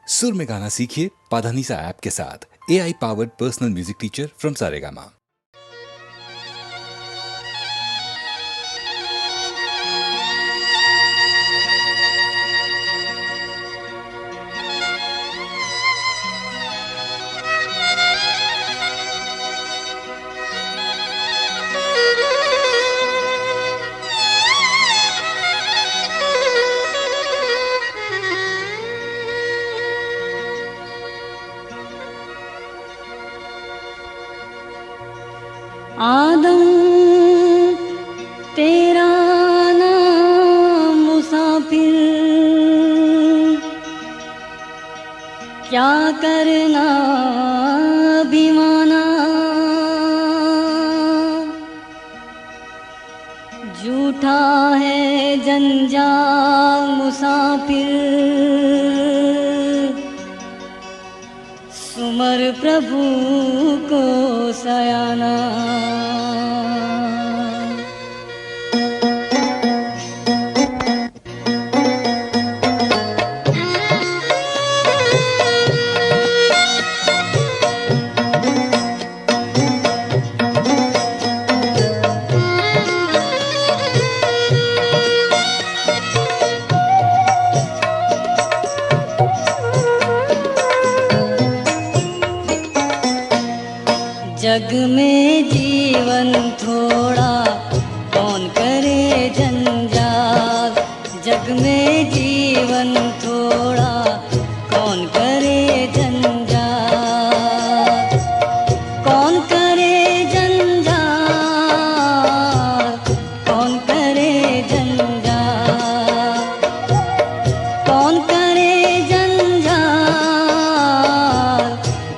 सुर में गाना सीखिए पाधानीसा ऐप के साथ। AI powered personal music teacher from Saregama. आदम तेरा नाम मुसाफिर, क्या करना अभिमाना। झूठा है जंजाल मुसाफिर, सुमर प्रभु को सयाना। जग में जीवन थोड़ा कौन करे जंजाल। जग में जीवन थोड़ा कौन करे जंजाल। कौन करे जंजाल, कौन करे जंजाल। कौन करे जंजाल,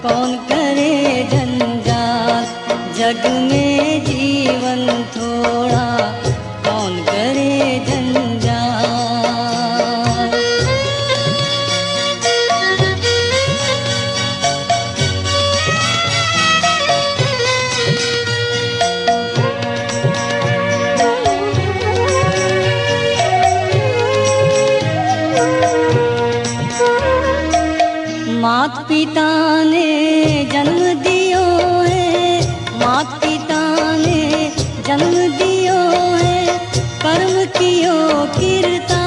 कौन करे जंजाल। जग में जीवन थोड़ा कौन करे जंजाल। मात पिता ने जन्म दियो है, मात पिता ने जन्म दियो है, कर्म कियो कीर्ता।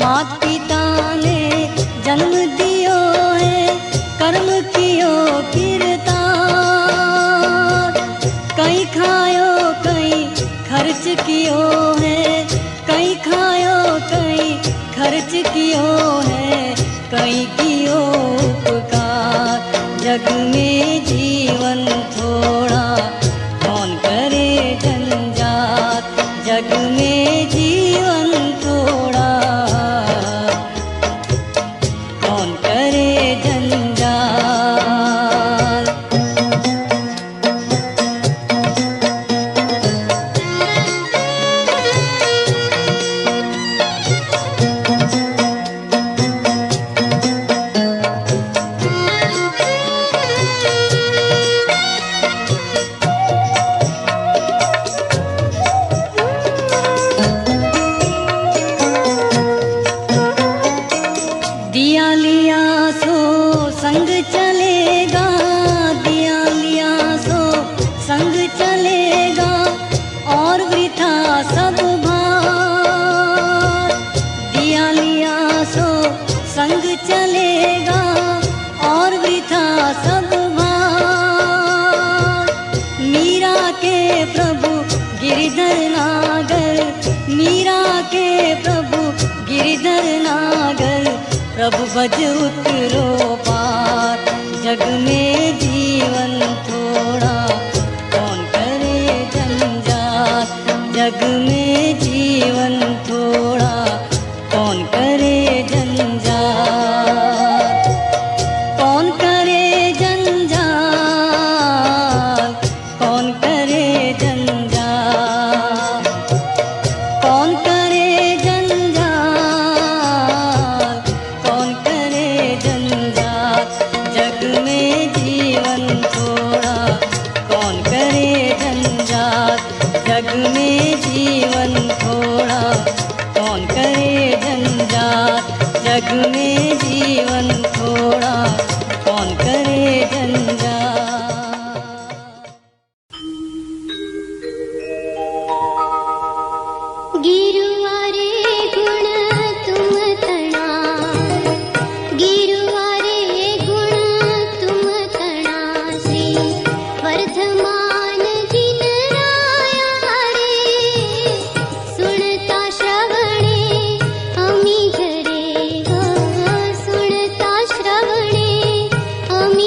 मात पिता ने जन्म दियो है, कर्म कियो कीर्ता। कहीं खायो कहीं खर्च कियो है, कहीं खायो कहीं खर्च कियो है, कहीं कियो उपकार। जग में जीवन थोड़ा कौन करे जंजाल। जग में जीवन थोड़ा कौन करे जंजाल। दिया लिया सो संग चलेगा, दिया लिया सो संग चलेगा, और वृथा सब भार। दिया लिया सो संग चलेगा, और वृथा सब भार। मीरा के प्रभु गिरधर नागर, मीरा के प्रभु गिरधर नागर, प्रभु भज उतरो पार। जग में जीवन थोड़ा कौन करे जंजाल। जग में जीवन थोड़ा कौन करे जंजाल। कौन करे जंजाल, कौन करे जंजाल। कौन करे जंजाल, कौन करे जंजाल। जग में जीवन थोड़ा कौन करे जंजाल। जग में जीवन जग में जीवन थोड़ा कौन करे जंजाल। गिरुआ रे गुण तुम तना, गिरुआ रे गुण तुम तना, श्री वर्धमान जिन राया रे, सुनता श्रवणे अमी घरे, सुनता श्रवणे अमी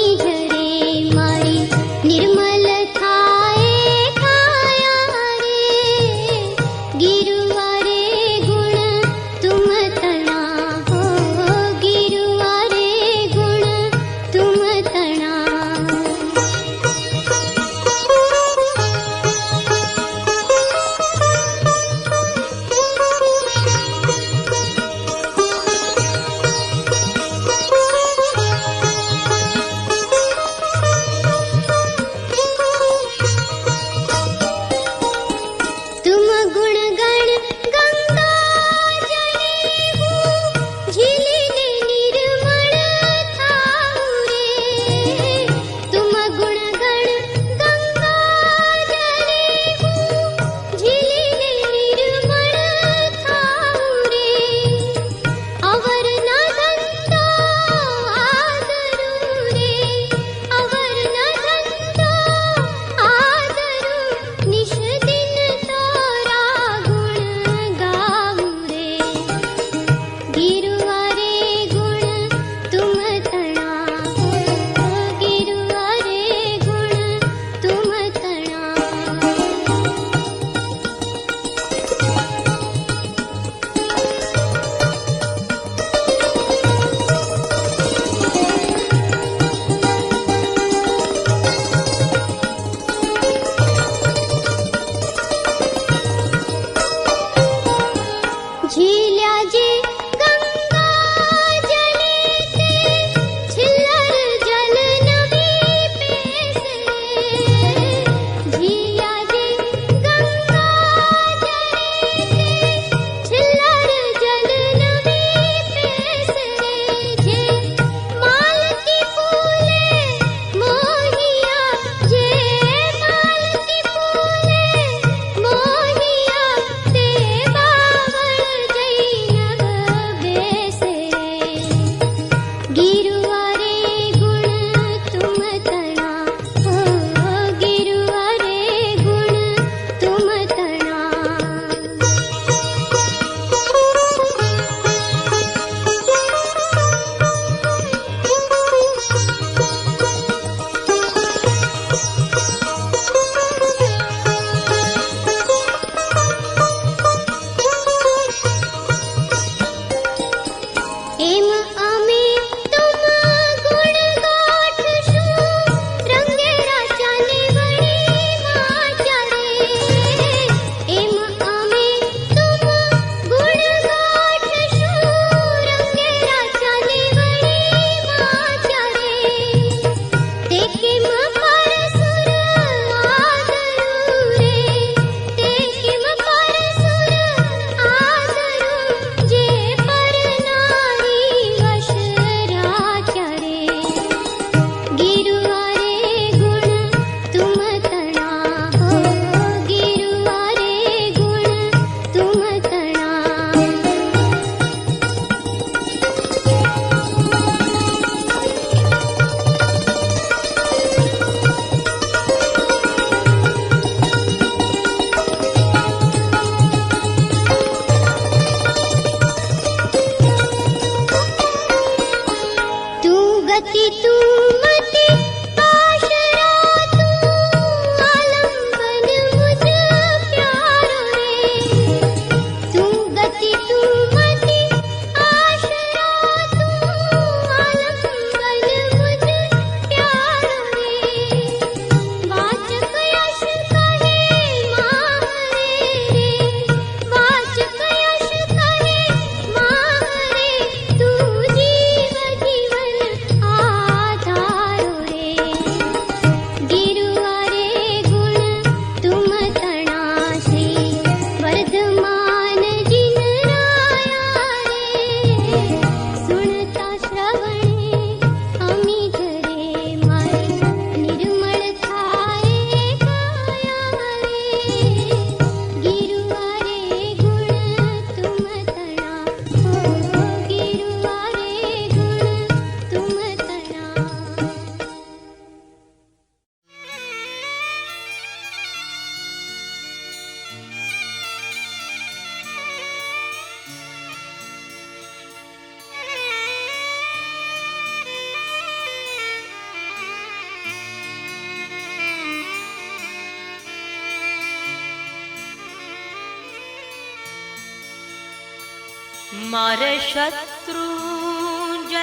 મારે શત્રુંજય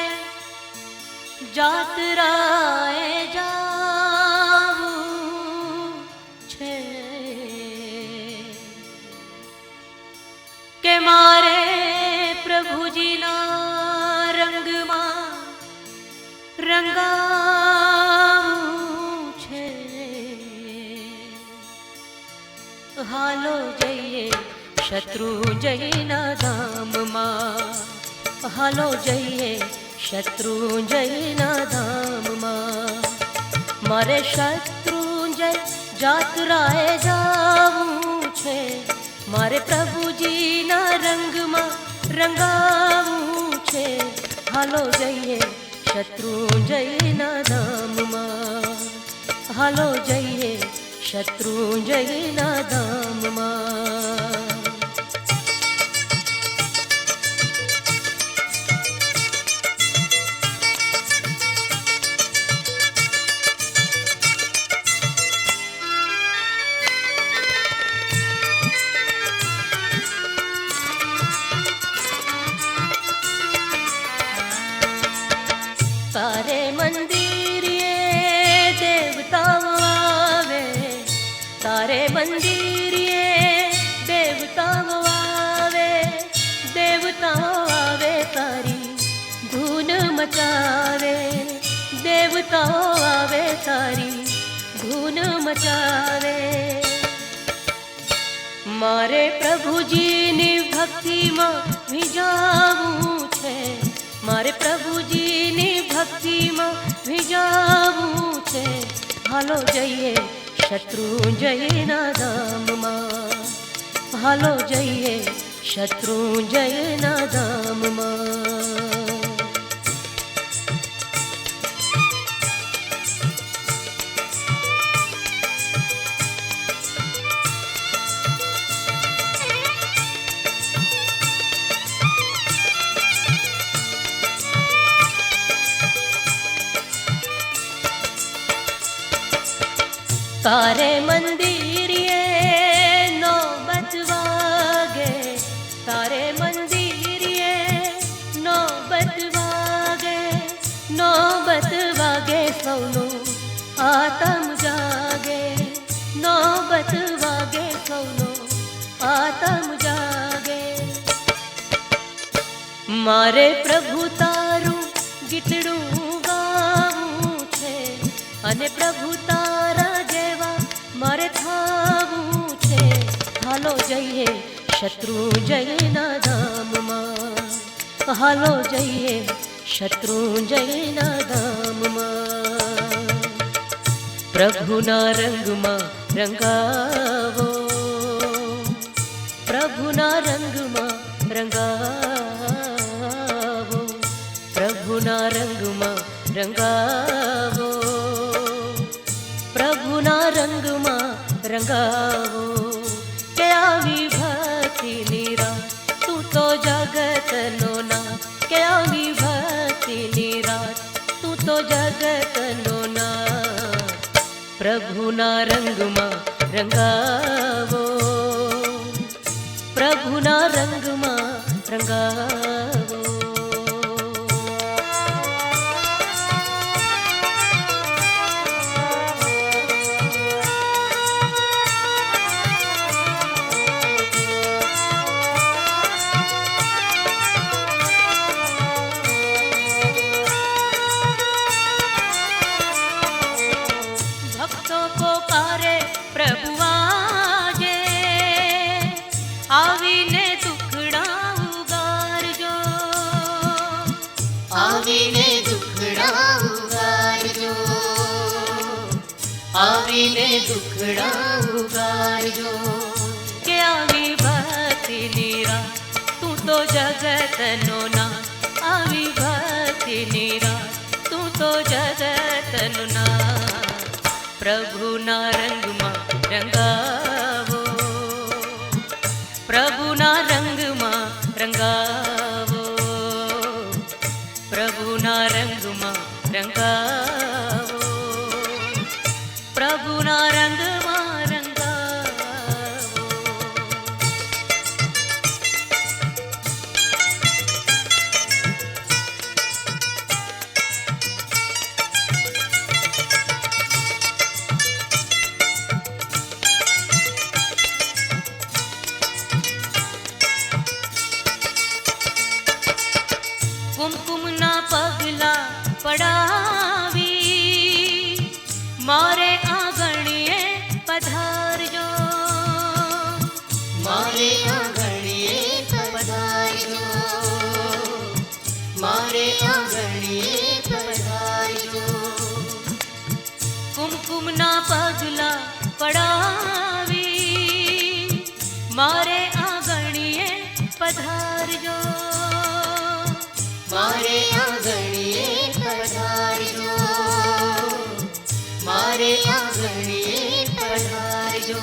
જાત્રાએ જાવું છે કે મારે પ્રભુજીના રંગમાં રંગાવું છે. હાલો જઈએ શત્રુંજયના ધામમાં, હાલો જઈએ શત્રુંજયના ધામમાં. મારે શત્રુંજય જાત્રાએ જાવું છે, મારે પ્રભુજીના રંગમાં રંગાવું છે. હાલો જઈએ શત્રુંજયના ધામમાં, હાલો જઈએ શત્રુંજયના ધામમાં. તારે મંદિરે દેવતાઓ આવે, તારે મંદિરે દેવતાઓ આવે, દેવતાઓ આવે તારી ધૂન મચાવે, દેવતાઓ આવે તારી ધૂન મચાવે. મારે પ્રભુજીની ભક્તિમાં ભીજાવું છે, મારે પ્રભુજીની ભક્તિમાં ભીજાવું છે. હાલો જઈએ શત્રુંજયના ધામમાં, હાલો જઈએ શત્રુંજયના ધામમાં. તારે મંદિરે નોબત વાગે, તારે મંદિરે નોબત વાગે, નોબત વાગે સૌનું આતમ જાગે, નોબત વાગે સૌનું આતમ જાગે. મારે પ્રભુ તારું ગીતડું ગાવું છે અને પ્રભુ તારા મારે થાવું છે. હાલો જઈએ શત્રુંજયના ધામમાં, હાલો જઈએ શત્રુંજયના ધામમાં. પ્રભુના રંગમાં રંગાવો, પ્રભુના રંગમાં રંગાવો, પ્રભુના રંગમાં રંગાવો, પ્રભુના રંગમાં રંગાવો. કે આવી ભક્તિની રાત તું તો જગતનો નાથ, કે આવી ભક્તિની રાત તું તો જગતનો નાથ. પ્રભુના રંગમાં રંગાવો, પ્રભુના રંગમાં રંગાવો. આવીને દુખડા ઉગારજો, આવીને દુખડા ઉગારજો, આવીને દુખડા ઉગારજો. કે આવી ભક્તિની રાત તું તો જગતનો નાથ, આવી ભક્તિની રાત તું તો જગતનો નાથ. પ્રભુના રંગમાં રંગાવો, પ્રભુના રંગમાં રંગાવો, પ્રભુના રંગમાં રંગાવો, પ્રભુના રંગમાં રંગાવો. કુમકુમના પગલા પડાવી મારે આંગણીએ પધારજો, મારે આંગણીએ પધારજો, મારે આંગણીએ પધારજો. કુમકુમના પગલા પડાવી મારે આંગણીએ પધારજો, મારે આંગણીએ પધારજો, મારે આંગણીએ પધારજો.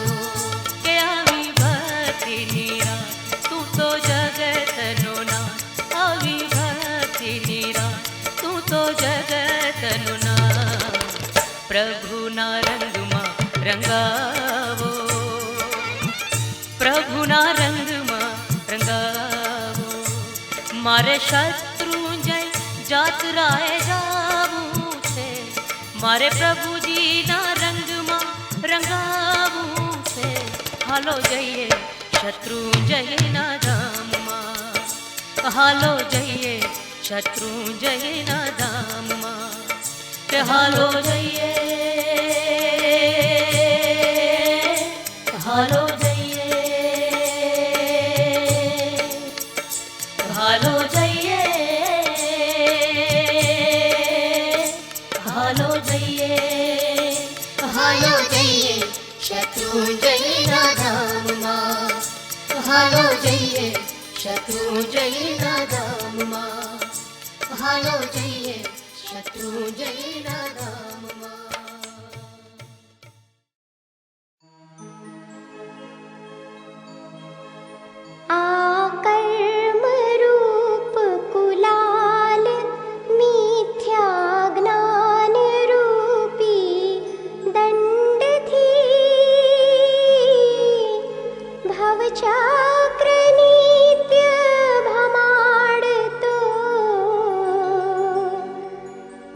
કે આવી ભક્તિની રાત તું તો જગતનો નાથ, આવી ભક્તિની રાત તું તો જગતનો નાથ. પ્રભુના રંગમાં રંગાવો, પ્રભુના રંગમાં રંગાવો. મારે શત્રુંજય જાત્રાએ જાવું છે, મારે પ્રભુજીના રંગમાં રંગાવું છે. હાલો જઈએ શત્રુંજયના ધામમાં, હાલો જઈએ શત્રુંજયના ધામમાં, કે હાલો જઈએ, હાલો જઈએ, હાલો જઈએ, હાલો જઈએ, હાલો જઈએ શત્રુંજયના ધામમાં, હાલો જઈએ શત્રુંજયના ધામમાં, હાલો જઈએ શત્રુંજયના ધામમાં. આ કર્મરૂપ કુલાલ મિથ્યા જ્ઞાન રૂપી દંડથી ભવચક્ર નિત્ય ભમાડતો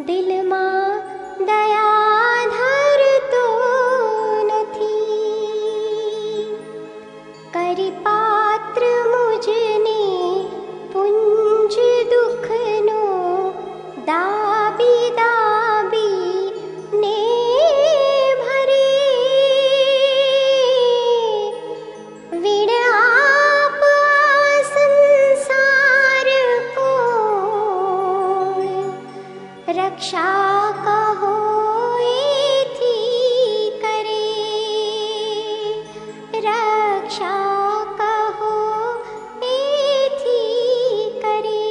દિલમાં દયા ધરતો નથી. કરી પાત્ર મુજને પુંજ દુઃખનો દાબી દાબી ને ભરે. વિણ આપ આ સંસાર કોણ, રક્ષા કહો એથી કરે, રક્ષા કહો એથી કરે.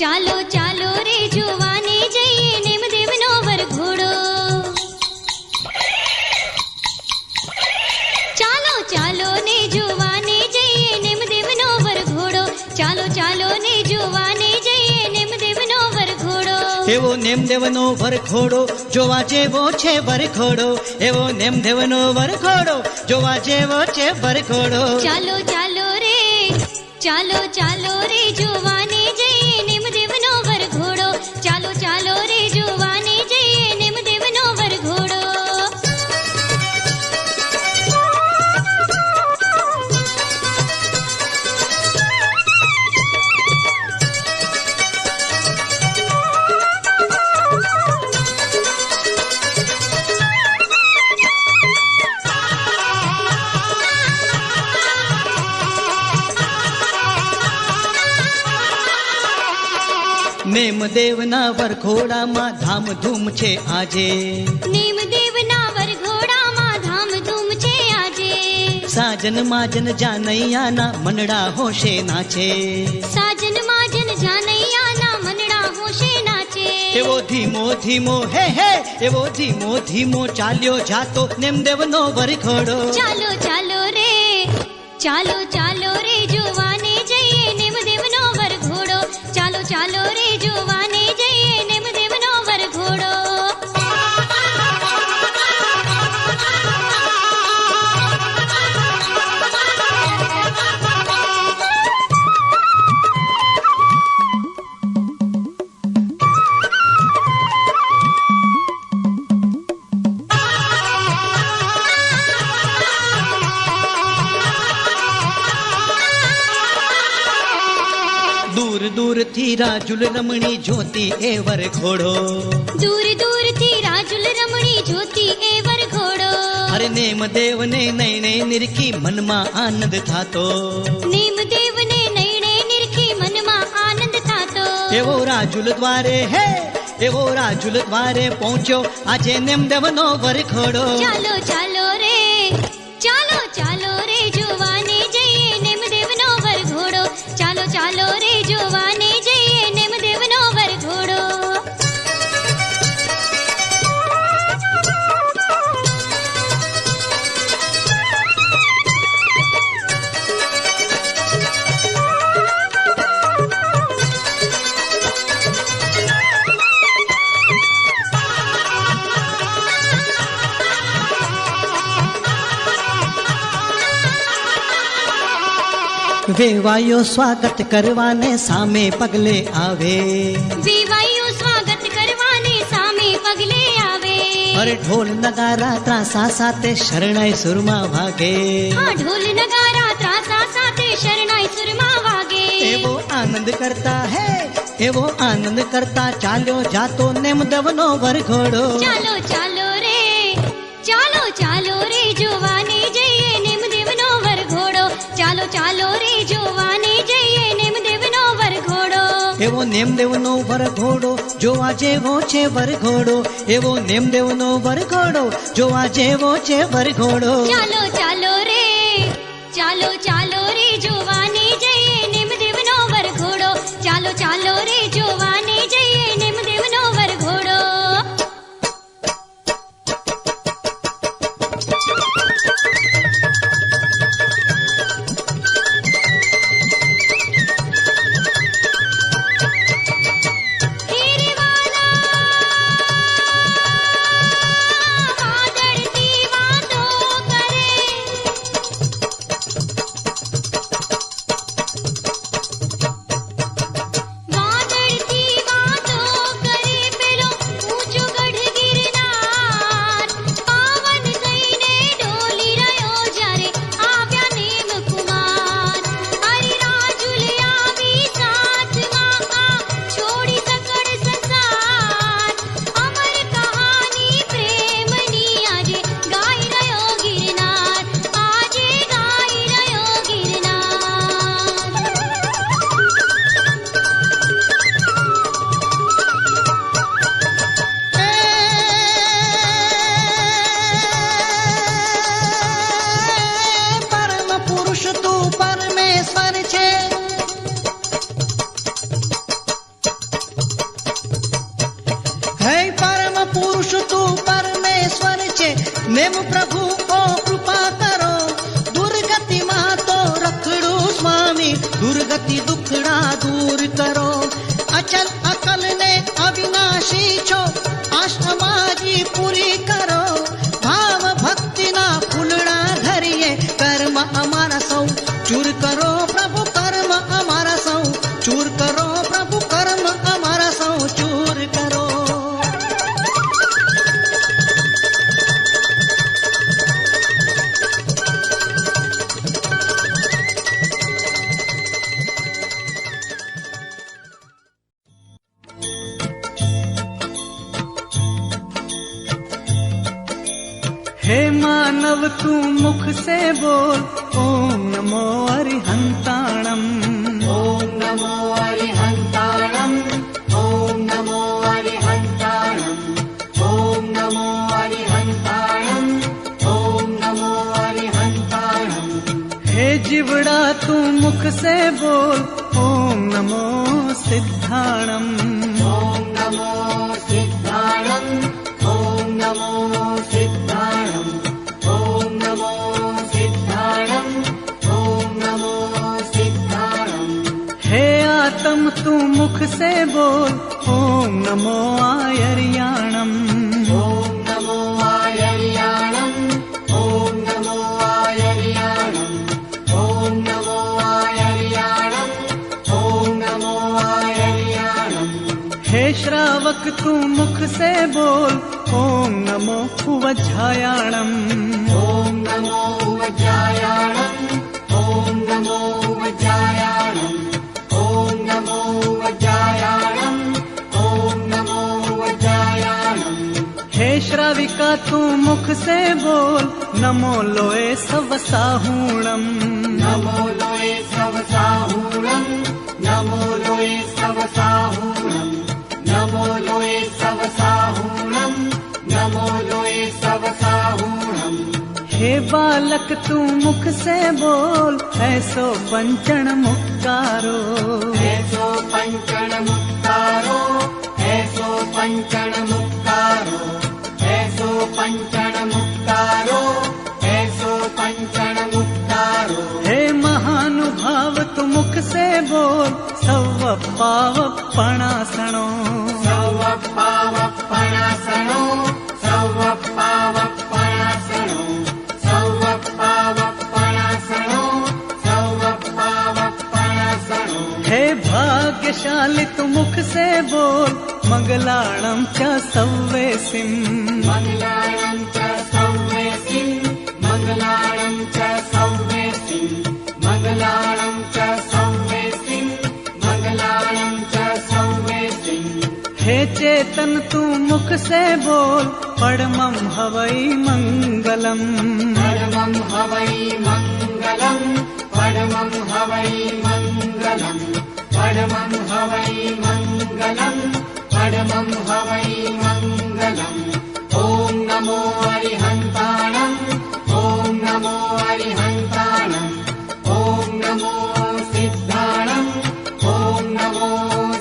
ચાલો ચાલો રે જોવાને જઈએ નેમદેવનો વરઘોડો. ચાલો ચાલો ને જોવાને જઈએ નેમદેવનો વરઘોડો. ચાલો ચાલો ને જોવાને જઈએ નેમદેવનો વરઘોડો. એવો નેમદેવનો વરઘોડો જોવા જેવો છે વરઘોડો. એવો નેમદેવનો વરઘોડો જોવા જેવો છે વરઘોડો. ચાલો ચાલો રે ચાલો ચાલો રે જોવાને જઈએ નેમદેવનો વરઘોડો. ચાલો ચાલો રે જોવાને જઈએ નેમદેવનો વરઘોડો. નેમદેવના વરઘોડામાં ધામધૂમ છે આજે. નેમદેવના વરઘોડામાં ધામધૂમ છે આજે. સાજન માજન જાનૈયાના મનડા હોશે નાચે. સાજન માજન જાનૈયાના મનડા હોશે નાચે. એવો ધીમો ધીમો હે હે એવો ધીમો ધીમો ચાલ્યો જાતો નેમદેવનો વરઘોડો. ચાલો ચાલો રે ચાલો ચાલો રે જોવાને જઈએ નેમદેવનો વરઘોડો. ચાલો ચાલો રે જોવાને જઈએ નેમદેવનો વરઘોડો. દૂર દૂરથી રાજુલ રમણી જોતી એ વરઘોડો. દૂર દૂરથી રાજુલ રમણી જોતી એ વરઘોડો. અરે નેમદેવને નૈણે નિરખી મનમાં આનંદ થાતો. નેમદેવને નૈણે નિરખી મનમાં આનંદ થાતો. એવો રાજુલ દ્વારે હે એવો રાજુલ દ્વારે પહોંચ્યો આજે નેમદેવનો વરઘોડો. ચાલો ચાલો રે ચાલો ચાલો રે જોવાને જઈએ નેમદેવનો વરઘોડો. ચાલો ચાલો રે જોવાને જઈએ નેમદેવનો વરઘોડો. વેવાયો સ્વાગત કરવાને સામે પગલે આવે. વેવાયું સ્વાગત કરવાને સામે પગલે આવે. અરે ઢોલ નગારા ત્રાસા સાથે શરણાઈ સુરમાં વાગે. આ ઢોલ નગારા ત્રાસા સાથે શરણાઈ સુરમાં વાગે. એવો આનંદ કરતા હે એવો આનંદ કરતા ચાલ્યો જાતો નેમદેવનો વરઘોડો. ચાલો ચાલો રે ચાલો ચાલો રે જોવાને જઈએ નેમદેવનો વરઘોડો. ચાલો ચાલો રે જોવાને જઈએ નેમદેવનો વરઘોડો. એવો નેમદેવનો વરઘોડો જોવા જેવો છે વરઘોડો. એવો નેમદેવનો વરઘોડો જોવા જેવો છે વરઘોડો. ચાલો ચાલો રે ચાલો ચાલો રે જોવાને જઈએ નેમદેવનો વરઘોડો. ચાલો ચાલો રે જોવાને જઈએ નેમદેવનો વરઘોડો. વાદળતી વાતો કરે. વાદળતી વાતો કરે પેલો ઊંચો ગઢ ગિરનાર. પાવન કઈને ડોલી રહ્યો જ્યારે આવ્યા નેમ કુમાર. હરિ રાજુલ આવી સાથમાં આ છોડી સકળ સંસાર. અમર કહાની પ્રેમની આજે ગાઈ રહ્યો ગિરનાર. આજે ગાઈ રહ્યો ગિરનાર. પરમ પુરુષ તું પરમેશ્વર છે. ગતિ દુખડા દૂર કરો. અચલ અકલ ને અવિનાશી છો, આશ્રમાજી પૂરી કરો. ભાવ ભક્તિના ફૂલડા ધરીએ, કર્મ અમારા સૌ ચૂર કરો પ્રભુ, કર્મ અમારા સૌ ચૂર કરો પ્રભુ, કર્મ અમારા સૌ ચૂર કરો. हे मानव तू मुख से बोल, ओम नमो अरिहंताणम. ॐ नमो अरिहन्ताणम् ॐ नमो अरिहन्ताणम् ॐ नमो अरिहन्ताणम् ॐ नमो अरिहन्ताणम्. हे जीवड़ा तू मुख से बोल, ओम नमो सिद्धाणम. ॐ नमो सिद्धाणम् ॐ नमो सिद्धाणम् ॐ नमो सिद्धाणम् ॐ नमो सिद्धाणम्. हे आत्म तू मुख से बोल, ओम नमो आयर्याणम. ॐ नमो आयर्याणम् ॐ नमो आयर्याणम् ॐ नमो आयर्याणम् ॐ नमो आयर्याणम्. हे श्रावक तू मुख से बोल, ओम नमो उवज्झायाणम. ॐ नमो उवज्जायाणम् ॐ नमो उवज्जायाणम् ॐ नमो उवज्जायाणम् ॐ नमो उवज्जायाणम्. हे श्राविका तू मुख से बोल, नमो लोए सवसाहूणम. नमो लोये सवसाहूणम् नमो लोये सवसाहूणम् नमो लोये सवसाहूणम् नमो लोये सवसाहूणम्. हे बालक तू मुख से बोल, ऐसो पंचण मुक्तारो. ऐसो पंचण मुक्तारो ऐसो पंचण मुक्तारो ऐसो पंचण मुक्तारो ऐसो पंचण मुक्तारो. हे महानुभाव तू मुख से बोल, सव पाव पणासणो. सव पाव पणासणो सव पाव पणासणो सव पाव पणासणो सव पाव पणासणो. हे भाग्यशाली तू मुख से बोल, मंगलाणम च सव्वेसिम. मङ्गलाणं च सव्वेसिं मङ्गलाणं च सव्वेसिं मङ्गलाणं च सव्वेसिं मङ्गलाणं च सव्वेसिं. हे चेतन तू मुख से बोल, परमं हवै मंगलम. परमं हवै मङ्गलं परमं हवै मङ्गलं परमं हवै मङ्गलं परमं हवै मङ्गलम्. ॐ नमो अरिहन्ताणम् ॐ नमो अरिहन्ताणम् ॐ नमो सिद्धाणम् ॐ नमो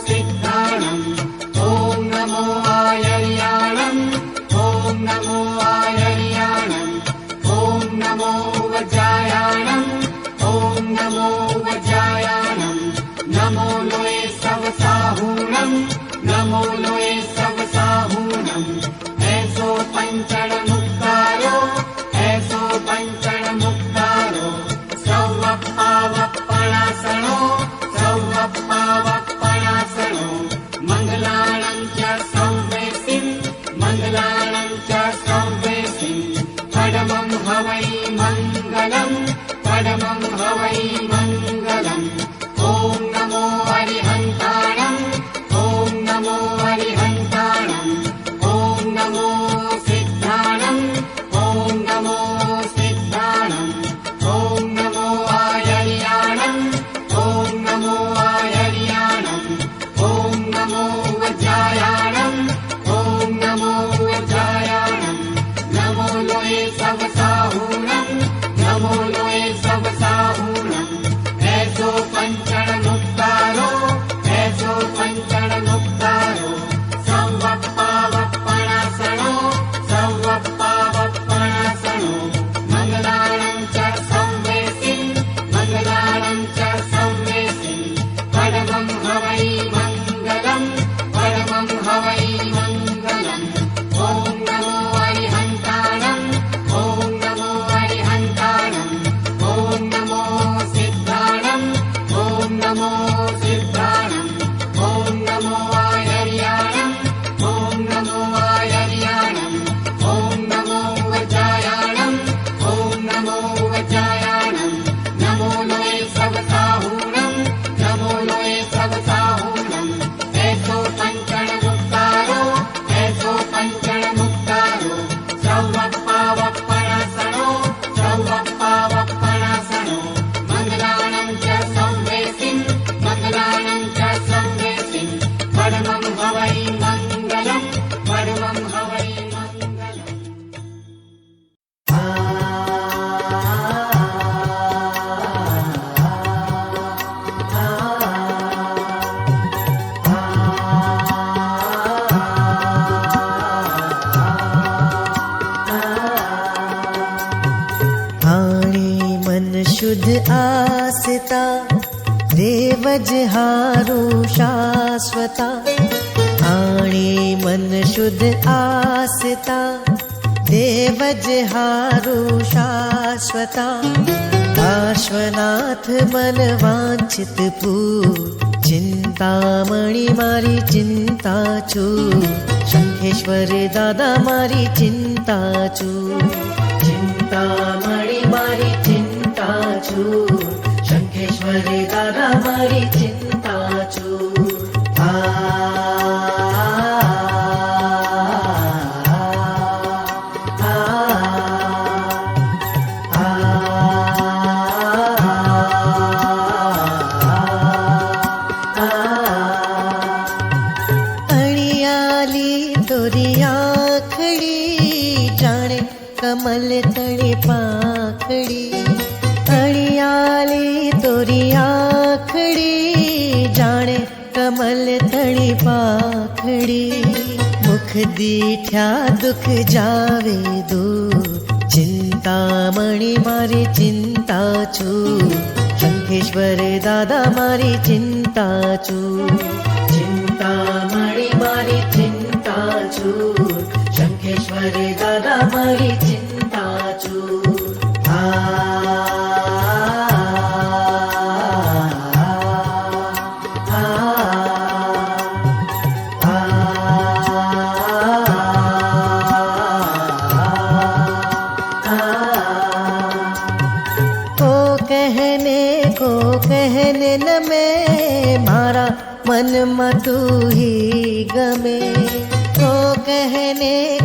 सिद्धाणम् ॐ नमो आयर्याणम् ॐ नमो आयर्याणम् ॐ नमो उवज्जायाणम् ॐ नमो उवज्जायाणम्. नमो लोये सवसाहूणम् नमो लोये सवसाहूणम्. ऐसो पंचण मुक्तारो ऐसो पंचण मुक्तारो. सव पाव पणासणो सव पाव पणासणो. मङ्गलाणं च सव्वेसिं मङ्गलाणं च सव्वेसिं. परमं हवै मङ्गलं परमं हवै मङ्गलम्. ॐ नमो अरिहन्ताणम् ॐ नमो अरिहन्ताणम् ॐ नमो सिद्धाणम् ॐ नमो सिद्धाणम् ॐ नमो आयर्याणम् ॐ नमो आयर्याणम् ॐ नमो उवज्जायाणम् ॐ नमो उवज्जायाणम्. नमो लोये सवसाहूणम् नमो लोये सवसाहूणम्. ऐसो पंचण मुक्तारो ऐसो पंचण मुक्तारो. सव पाव पणासणो सव पाव पणासणो. मङ्गलाणं च सव्वेसिं मङ्गलाणं च सव्वेसिं શુદ્ધ આસતા દેવજ હારું શાશ્વતા આણી મન શુદ્ધ આસતા દેવજ હારું શાશ્વતા પાર્શ્વનાથ મન વાંછિત પૂર ચિંતામણી મારી ચિંતા છું શંખેશ્વર દાદા મારી ચિંતા છું ચિંતામણી મારી ચિંતા છું શંખેશ્વર દાદા મારી ચિંતા છું કમલ તળે પાંખડી અણિયાળી તોરી આખડી જાણે કમલ તળે પાંખડી મુખ દીઠ્યા દુઃખ જાવે દૂર ચિંતામણી મારી ચિંતા છું શંખેશ્વર દાદા મારી ચિંતા છું ચિંતામણી મારી ચિંતા છું શંખેશ્વર દાદા મારી ચિંતા છું कहने न मैं मारा मन मतू ही गमे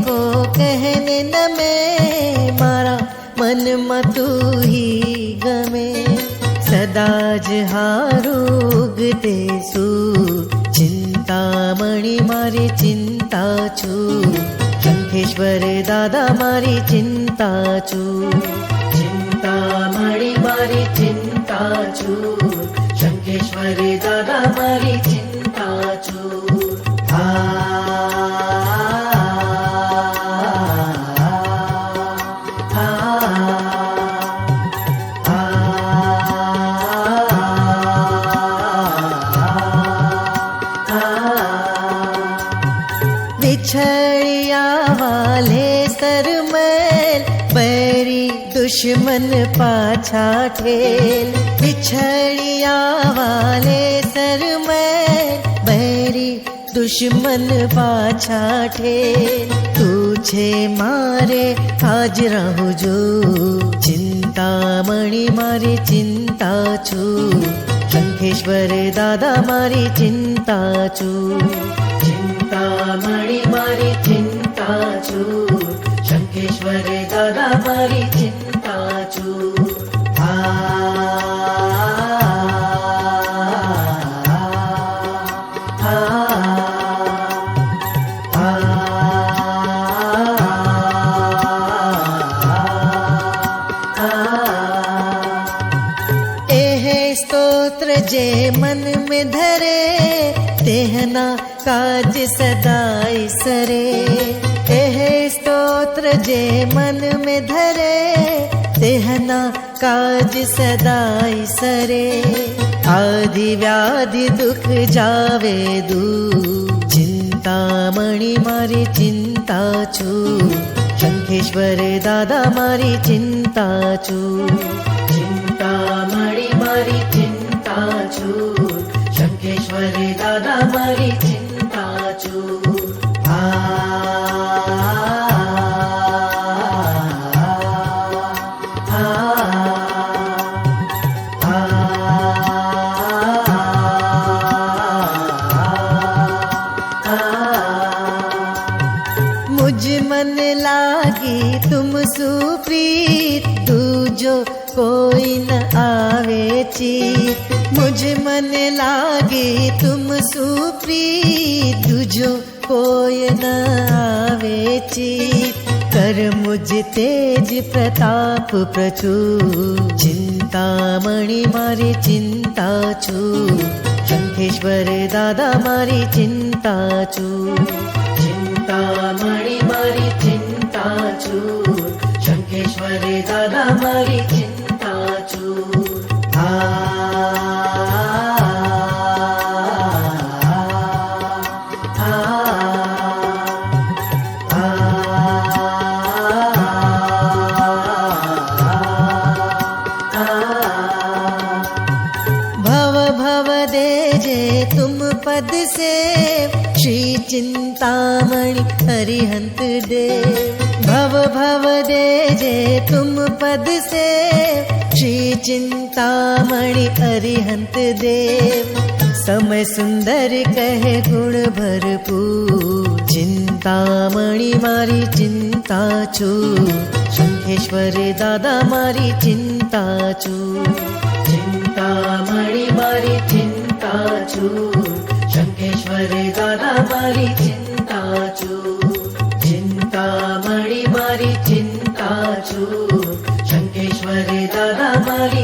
को कहने न मैं मारा मन मतू ही गमे सदा જ હારું ઉગતે સુ ચિંતામણી મારી ચિંતા છું શંખેશ્વર દાદા મારી ચિંતા છું ચિંતામણી મારી ચિંતા છું શંખેશ્વર દાદા મારી ચિંતા છું बिछड़िया वाले सरमैल बैरी दुश्मन पाछा ठेल बिछड़िया वाले सरमैल बैरी दुश्मन पाछा ठेल તું છે મારે હાજરા હોજો ચિંતામણી મારી ચિંતા છું શંખેશ્વર દાદા મારી ચિંતા છું ચિંતામણી મારી ચિંતા છું શંખેશ્વર દાદા મારી ચિંતા છું स्तोत्र जे मन में धरे तेहना काज सदाई सरे एह स्तोत्र जे मन में धरे तेहना काज सदाई सरे आदि व्याधि दुख जावे दूर चिंतामणि मारी चिंता छू शंखेश्वर दादा मारी चिंता छू चिंतामणि मारी चिंता छू शंखेश्वर दादा मारी चिंता छू मुझ मन लागी तुम सुप्रीत दूजो कोई न आवे चीत मुझ मन लागी तुम सुप्रीत दूजो कोई न आवे चीत कर मुझ तेज प्रताप प्रचुर चिंतामणि मारी चिंता छू शंखेश्वर दादा मारी चिंता छू चिंतामणि मारी चिंता छू शंखेश्वर दादा मारी चिंता छू पद से श्री चिंतामणि हरिहंत देव भव भव दे जे तुम पद से श्री चिंतामणि हरिहंत देव समय सुंदर कहे गुण भरपूर चिंतामणि मारी चिंता छू शंखेश्वर दादा मारी चिंता छू चिंतामणि मारी चिंता छू शंखेश्वर दादा मारी चिंता छू चिंतामणि मारी चिंता छू शंखेश्वर दादा मारी